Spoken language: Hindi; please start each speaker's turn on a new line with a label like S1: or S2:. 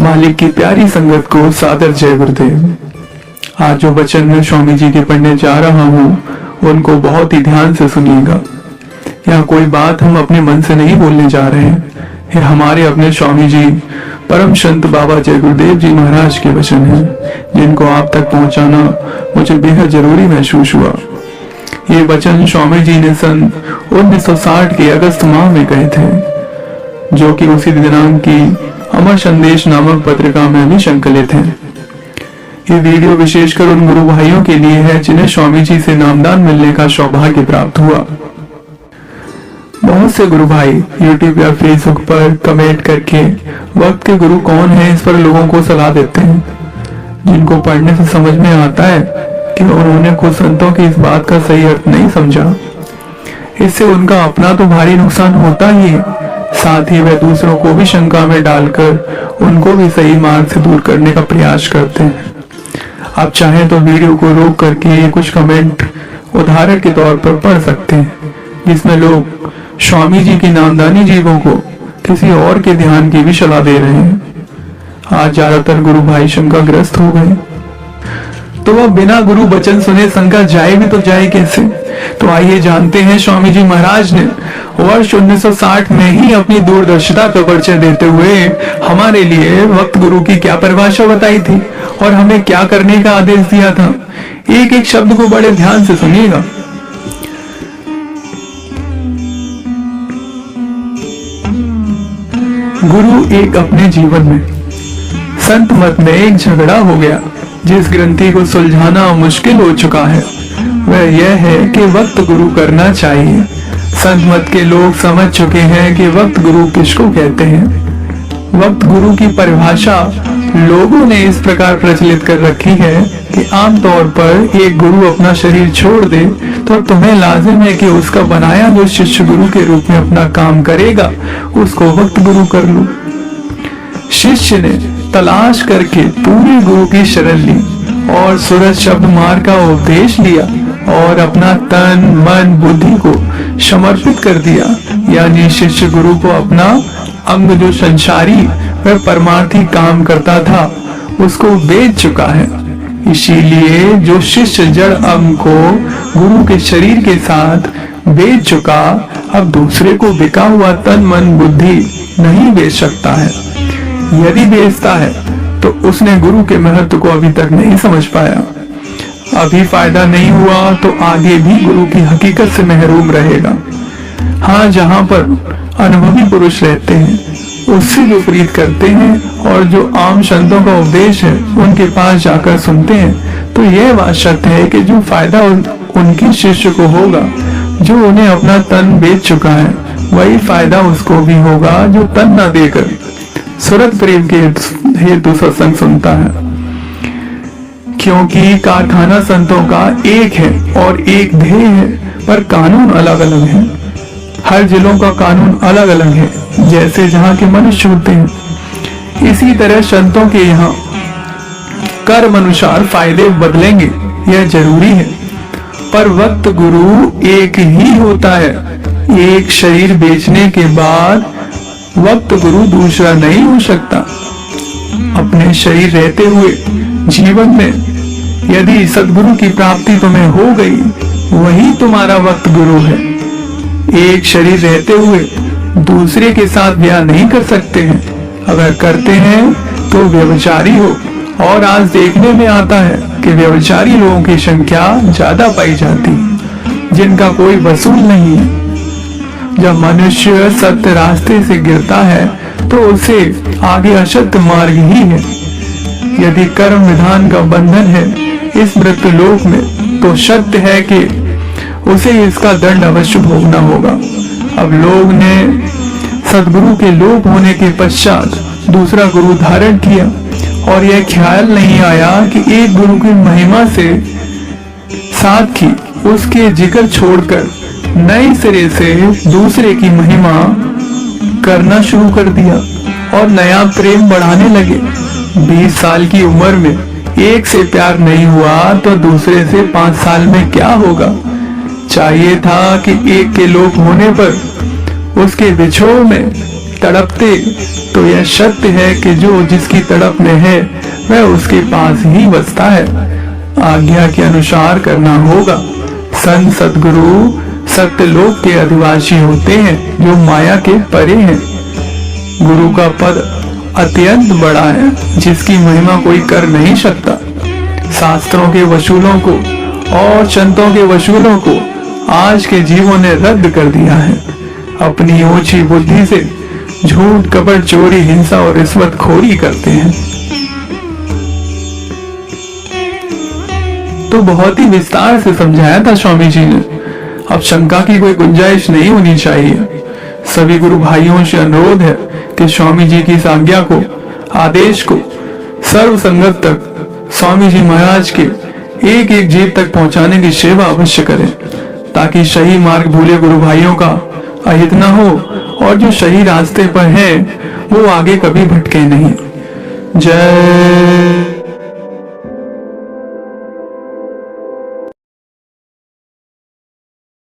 S1: मालिक की प्यारी संगत को सादर जय गुरुदेव। आज जो वचन मैं स्वामी जी के पढ़ने जा रहा हूँ उनको बहुत ही ध्यान से सुनिएगा। यहाँ कोई बात हम अपने मन से नहीं बोलने जा रहे हैं। ये हमारे अपने स्वामी जी परम संत बाबा जय गुरुदेव जी महाराज के वचन हैं, जिनको आप तक पहुंचाना मुझे बेहद जरूरी महसूस हुआ। ये वचन स्वामी जी ने सन 1960 के अगस्त माह में कहे थे, जो कि उसी दिनांक की अमर संदेश नामक पत्रिका में भी संकलित है। ये वीडियो विशेषकर उन गुरु भाइयों के लिए है जिन्हें स्वामी जी से नामदान मिलने का सौभाग्य प्राप्त हुआ। बहुत से गुरु भाई यूट्यूब या फेसबुक पर कमेंट करके वक्त के गुरु कौन है इस पर लोगों को सलाह देते हैं, जिनको पढ़ने से समझ में आता है कि उन्होंने खुद संतों की इस बात का सही अर्थ नहीं समझा। इससे उनका अपना तो भारी नुकसान होता ही है, साथ ही वह दूसरों को भी शंका में डालकर उनको भी सही मार्ग से दूर करने का प्रयास करते हैं। आप चाहें तो वीडियो को रोक करके कुछ कमेंट उदाहरण के तौर पर पढ़ सकते हैं, जिसमें लोग स्वामी जी की नामदानी जीवों को किसी और के ध्यान की भी सलाह दे रहे हैं। आज ज्यादातर गुरु भाई शंकाग्रस्त हो गए, तो वह बिना गुरु वचन सुने शंका जाए भी तो जाए कैसे। तो आइए जानते हैं स्वामी जी महाराज ने वर्ष 1960 में ही अपनी दूरदर्शिता का परिचय देते हुए हमारे लिए वक्त गुरु की क्या परिभाषा बताई थी और हमें क्या करने का आदेश दिया था। एक एक शब्द को बड़े ध्यान से सुनिएगा। गुरु एक अपने जीवन में संत मत में एक झगड़ा हो गया, जिस ग्रंथि को सुलझाना मुश्किल हो चुका है वह यह है कि वक्त गुरु करना चाहिए। संत मत के लोग समझ चुके हैं कि वक्त गुरु किसको कहते हैं। वक्त गुरु की परिभाषा लोगों ने इस प्रकार प्रचलित कर रखी है कि आमतौर पर एक गुरु अपना शरीर छोड़ दे तो तुम्हें लाजिम है कि उसका बनाया जो शिष्य गुरु के रूप में अपना काम करेगा उसको वक्त गुरु कर लो। शिष्य ने तलाश करके पूरे गुरु की शरण ली और सूरज शब्द मार्ग का उपदेश लिया और अपना तन मन बुद्धि को समर्पित कर दिया, यानी शिष्य गुरु को अपना अंग जो संसारी वह परमार्थी काम करता था उसको बेच चुका है। इसीलिए जो शिष्य जड़ अंग को गुरु के शरीर के साथ बेच चुका अब दूसरे को बिका हुआ तन मन बुद्धि नहीं बेच सकता है। यदि बेचता है तो उसने गुरु के महत्व को अभी तक नहीं समझ पाया। अभी फायदा नहीं हुआ तो आगे भी गुरु की हकीकत से महरूम रहेगा। हाँ, जहाँ पर अनुभवी पुरुष रहते हैं उससे विपरीत करते हैं और जो आम संतों का उपदेश है उनके पास जाकर सुनते हैं, तो यह बात सत्य है कि जो फायदा उनके शिष्य को होगा जो उन्हें अपना तन बेच चुका है, वही फायदा उसको भी होगा जो तन न देकर सुरत प्रेम के हेतु सत्संग सुनता है। क्योंकि कारखाना संतों का एक है और एक ध्येय है, पर कानून अलग अलग है। हर जिलों का कानून अलग अलग है, जैसे जहाँ के मनुष्य होते हैं इसी तरह संतों के यहाँ कर्म अनुसार फायदे बदलेंगे, यह जरूरी है। पर वक्त गुरु एक ही होता है। एक शरीर बेचने के बाद वक्त गुरु दूसरा नहीं हो सकता। अपने शरीर रहते हुए जीवन में यदि सद्गुरु की प्राप्ति तुम्हें हो गई, वही तुम्हारा वक्त गुरु है। एक शरीर रहते हुए दूसरे के साथ ब्याह नहीं कर सकते हैं, अगर करते हैं तो व्यभिचारी हो। और आज देखने में आता है कि व्यभिचारी लोगों की संख्या ज्यादा पाई जाती है, जिनका कोई वसूल नहीं है। जब मनुष्य सत्य रास्ते से गिरता है तो उसे आगे असत्य मार्ग ही है। यदि कर्म विधान का बंधन है इस मृत्यु लोक में, तो सत्य है कि उसे इसका दंड अवश्य भोगना होगा। अब लोग ने सदगुरु के लोप होने के पश्चात दूसरा गुरु धारण किया और यह ख्याल नहीं आया कि एक गुरु की महिमा से साथ ही उसके जिक्र छोड़कर नए सिरे से दूसरे की महिमा करना शुरू कर दिया और नया प्रेम बढ़ाने लगे। 20 साल की उम्र में एक से प्यार नहीं हुआ तो दूसरे से 5 साल में क्या होगा। चाहिए था कि एक के लोप होने पर उसके बिछोह में तड़पते तो यह सत्य है कि जो जिसकी तड़प में है वह उसके पास ही बसता है। आज्ञा के अनुसार करना होगा। संत सद्गुरु सत्यलोक के अधिवासी होते हैं जो माया के परे हैं। गुरु का पद अत्यंत बड़ा है जिसकी महिमा कोई कर नहीं सकता। शास्त्रों के वसूलों को और संतों के वसूलों को आज के जीवों ने रद्द कर दिया है। अपनी ऊंची बुद्धि से झूठ कपट चोरी हिंसा और रिश्वतखोरी करते हैं। तो बहुत ही विस्तार से समझाया था स्वामी जी ने। अब शंका की कोई गुंजाइश नहीं होनी चाहिए। सभी गुरु भाइयों से अनुरोध है कि स्वामी जी की इस आज्ञा को, आदेश को सर्व संगत तक स्वामी जी महाराज के एक एक जीव तक पहुंचाने की सेवा अवश्य करें, ताकि सही मार्ग भूले गुरु भाइयों का अहित न हो और जो सही रास्ते पर है वो आगे कभी भटके नहीं। जय